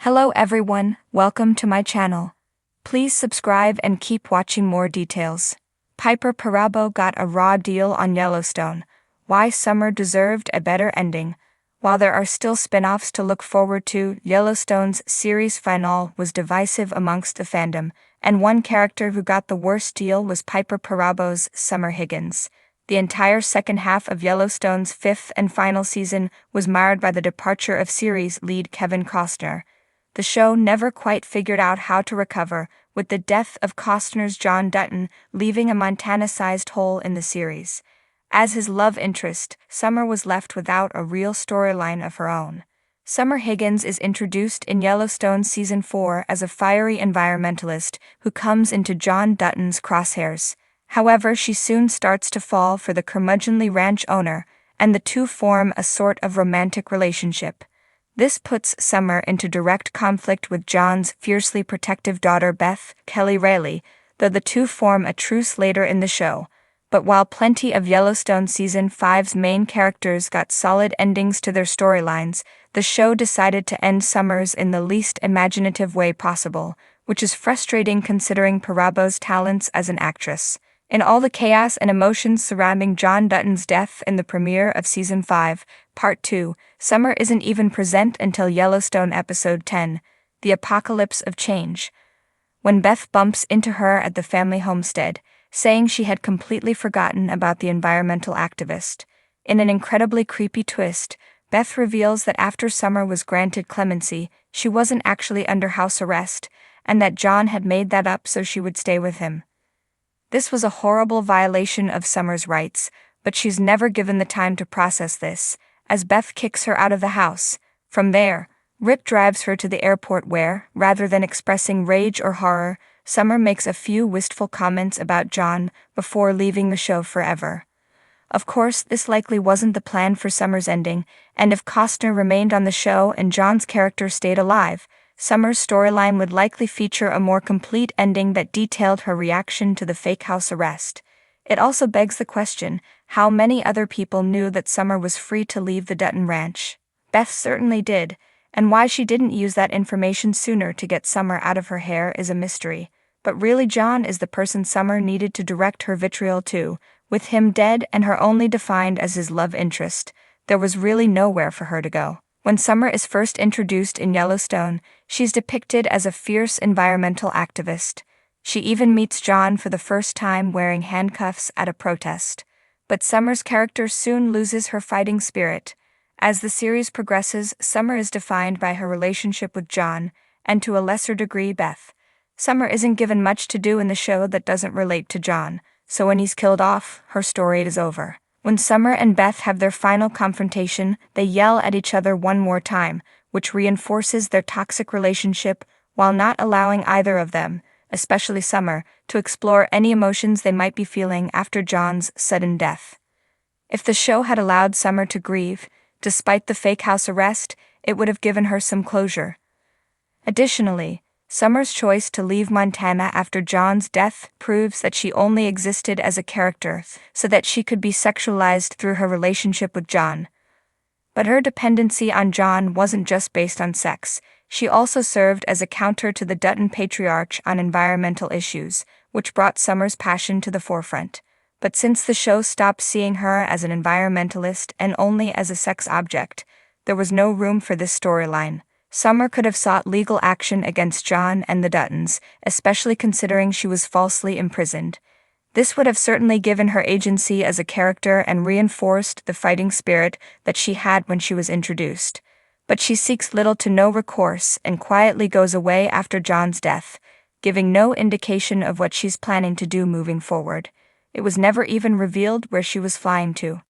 Hello everyone, welcome to my channel. Please subscribe and keep watching more details. Perabo got a raw deal on Yellowstone. Why Summer deserved a better ending. While there are still spin-offs to look forward to, Yellowstone's series finale was divisive amongst the fandom, and one character who got the worst deal was Parabo's Summer Higgins. The entire second half of Yellowstone's fifth and final season was marred by the departure of series lead Kevin Costner. The show never quite figured out how to recover, with the death of Costner's John Dutton leaving a Montana-sized hole in the series. As his love interest, Summer was left without a real storyline of her own. Summer Higgins is introduced in Yellowstone Season 4 as a fiery environmentalist who comes into John Dutton's crosshairs. However, she soon starts to fall for the curmudgeonly ranch owner, and the two form a sort of romantic relationship. This puts Summer into direct conflict with John's fiercely protective daughter Beth, Kelly Rayleigh, though the two form a truce later in the show. But while plenty of Yellowstone Season 5's main characters got solid endings to their storylines, the show decided to end Summer's in the least imaginative way possible, which is frustrating considering Parabo's talents as an actress. In all the chaos and emotions surrounding John Dutton's death in the premiere of Season 5, Part 2, Summer isn't even present until Yellowstone Episode 10, The Apocalypse of Change, when Beth bumps into her at the family homestead, saying she had completely forgotten about the environmental activist. In an incredibly creepy twist, Beth reveals that after Summer was granted clemency, she wasn't actually under house arrest, and that John had made that up so she would stay with him. This was a horrible violation of Summer's rights, but she's never given the time to process this, as Beth kicks her out of the house. From there, Rip drives her to the airport where, rather than expressing rage or horror, Summer makes a few wistful comments about John before leaving the show forever. Of course, this likely wasn't the plan for Summer's ending, and if Costner remained on the show and John's character stayed alive, Summer's storyline would likely feature a more complete ending that detailed her reaction to the fake house arrest. It also begs the question, how many other people knew that Summer was free to leave the Dutton Ranch? Beth certainly did, and why she didn't use that information sooner to get Summer out of her hair is a mystery. But really, John is the person Summer needed to direct her vitriol to. With him dead and her only defined as his love interest, there was really nowhere for her to go. When Summer is first introduced in Yellowstone, she's depicted as a fierce environmental activist. She even meets John for the first time wearing handcuffs at a protest. But Summer's character soon loses her fighting spirit. As the series progresses, Summer is defined by her relationship with John, and to a lesser degree Beth. Summer isn't given much to do in the show that doesn't relate to John, so when he's killed off, her story is over. When Summer and Beth have their final confrontation, they yell at each other one more time, which reinforces their toxic relationship while not allowing either of them, especially Summer, to explore any emotions they might be feeling after John's sudden death. If the show had allowed Summer to grieve, despite the fake house arrest, it would have given her some closure. Additionally, Summer's choice to leave Montana after John's death proves that she only existed as a character so that she could be sexualized through her relationship with John. But her dependency on John wasn't just based on sex. She also served as a counter to the Dutton patriarch on environmental issues, which brought Summer's passion to the forefront. But since the show stopped seeing her as an environmentalist and only as a sex object, there was no room for this storyline. Summer could have sought legal action against John and the Duttons, especially considering she was falsely imprisoned. This would have certainly given her agency as a character and reinforced the fighting spirit that she had when she was introduced. But she seeks little to no recourse and quietly goes away after John's death, giving no indication of what she's planning to do moving forward. It was never even revealed where she was flying to.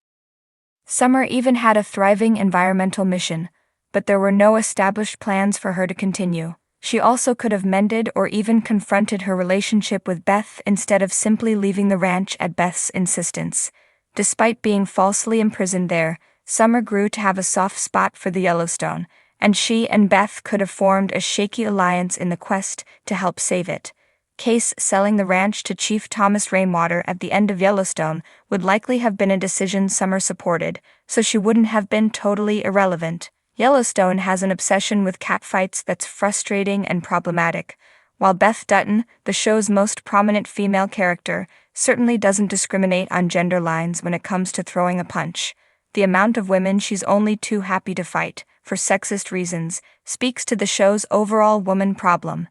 Summer even had a thriving environmental mission, but there were no established plans for her to continue. She also could have mended or even confronted her relationship with Beth instead of simply leaving the ranch at Beth's insistence. Despite being falsely imprisoned there, Summer grew to have a soft spot for the Yellowstone, and she and Beth could have formed a shaky alliance in the quest to help save it. Case selling the ranch to Chief Thomas Rainwater at the end of Yellowstone would likely have been a decision Summer supported, so she wouldn't have been totally irrelevant. Yellowstone has an obsession with catfights that's frustrating and problematic, while Beth Dutton, the show's most prominent female character, certainly doesn't discriminate on gender lines when it comes to throwing a punch. The amount of women she's only too happy to fight, for sexist reasons, speaks to the show's overall woman problem.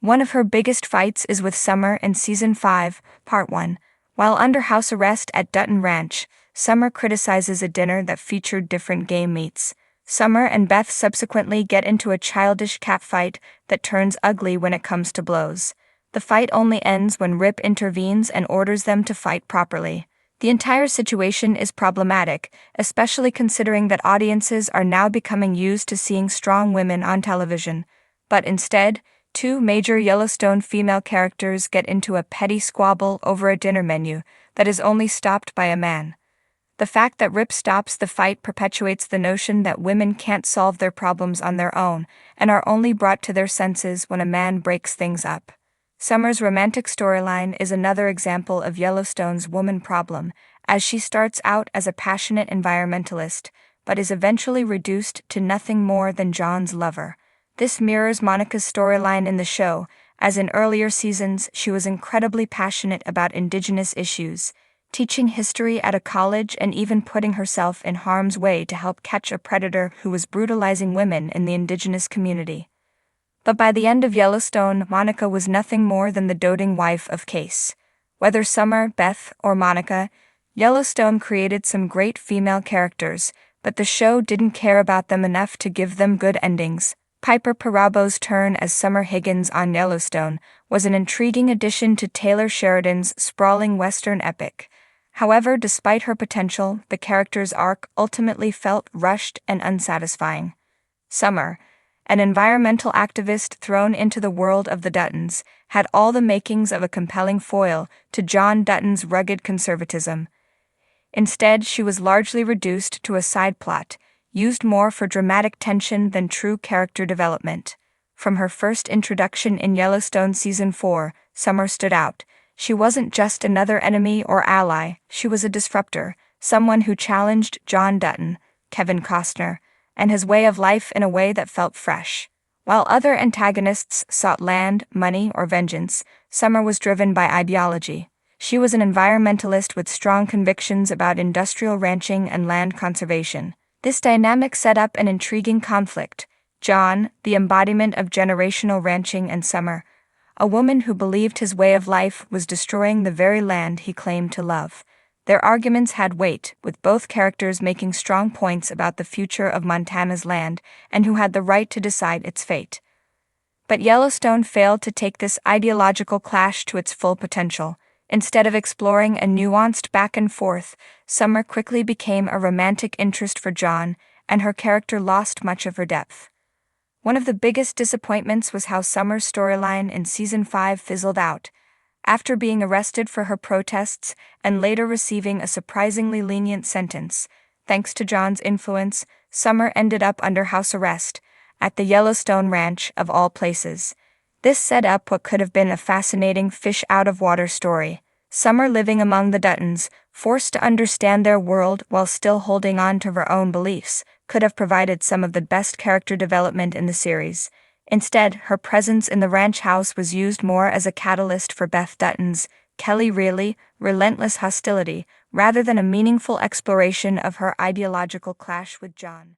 One of her biggest fights is with Summer in Season 5, Part 1. While under house arrest at Dutton Ranch, Summer criticizes a dinner that featured different game meats. Summer and Beth subsequently get into a childish catfight that turns ugly when it comes to blows. The fight only ends when Rip intervenes and orders them to fight properly. The entire situation is problematic, especially considering that audiences are now becoming used to seeing strong women on television. But instead, two major Yellowstone female characters get into a petty squabble over a dinner menu that is only stopped by a man. The fact that Rip stops the fight perpetuates the notion that women can't solve their problems on their own and are only brought to their senses when a man breaks things up. Summer's romantic storyline is another example of Yellowstone's woman problem, as she starts out as a passionate environmentalist, but is eventually reduced to nothing more than John's lover. This mirrors Monica's storyline in the show, as in earlier seasons she was incredibly passionate about indigenous issues, teaching history at a college and even putting herself in harm's way to help catch a predator who was brutalizing women in the indigenous community. But by the end of Yellowstone, Monica was nothing more than the doting wife of Case. Whether Summer, Beth, or Monica, Yellowstone created some great female characters, but the show didn't care about them enough to give them good endings. Piper Perabo's turn as Summer Higgins on Yellowstone was an intriguing addition to Taylor Sheridan's sprawling Western epic. However, despite her potential, the character's arc ultimately felt rushed and unsatisfying. Summer, an environmental activist thrown into the world of the Duttons, had all the makings of a compelling foil to John Dutton's rugged conservatism. Instead, she was largely reduced to a side plot, used more for dramatic tension than true character development. From her first introduction in Yellowstone Season 4, Summer stood out. She wasn't just another enemy or ally, she was a disruptor, someone who challenged John Dutton, Kevin Costner, and his way of life in a way that felt fresh. While other antagonists sought land, money, or vengeance, Summer was driven by ideology. She was an environmentalist with strong convictions about industrial ranching and land conservation. This dynamic set up an intriguing conflict. John, the embodiment of generational ranching, and Summer, a woman who believed his way of life was destroying the very land he claimed to love. Their arguments had weight, with both characters making strong points about the future of Montana's land and who had the right to decide its fate. But Yellowstone failed to take this ideological clash to its full potential. Instead of exploring a nuanced back and forth, Summer quickly became a romantic interest for John, and her character lost much of her depth. One of the biggest disappointments was how Summer's storyline in Season 5 fizzled out. After being arrested for her protests and later receiving a surprisingly lenient sentence, thanks to John's influence, Summer ended up under house arrest, at the Yellowstone Ranch of all places. This set up what could have been a fascinating fish-out-of-water story. Summer living among the Duttons, forced to understand their world while still holding on to her own beliefs, could have provided some of the best character development in the series. Instead, her presence in the ranch house was used more as a catalyst for Beth Dutton's, Kelly Reilly, relentless hostility, rather than a meaningful exploration of her ideological clash with John.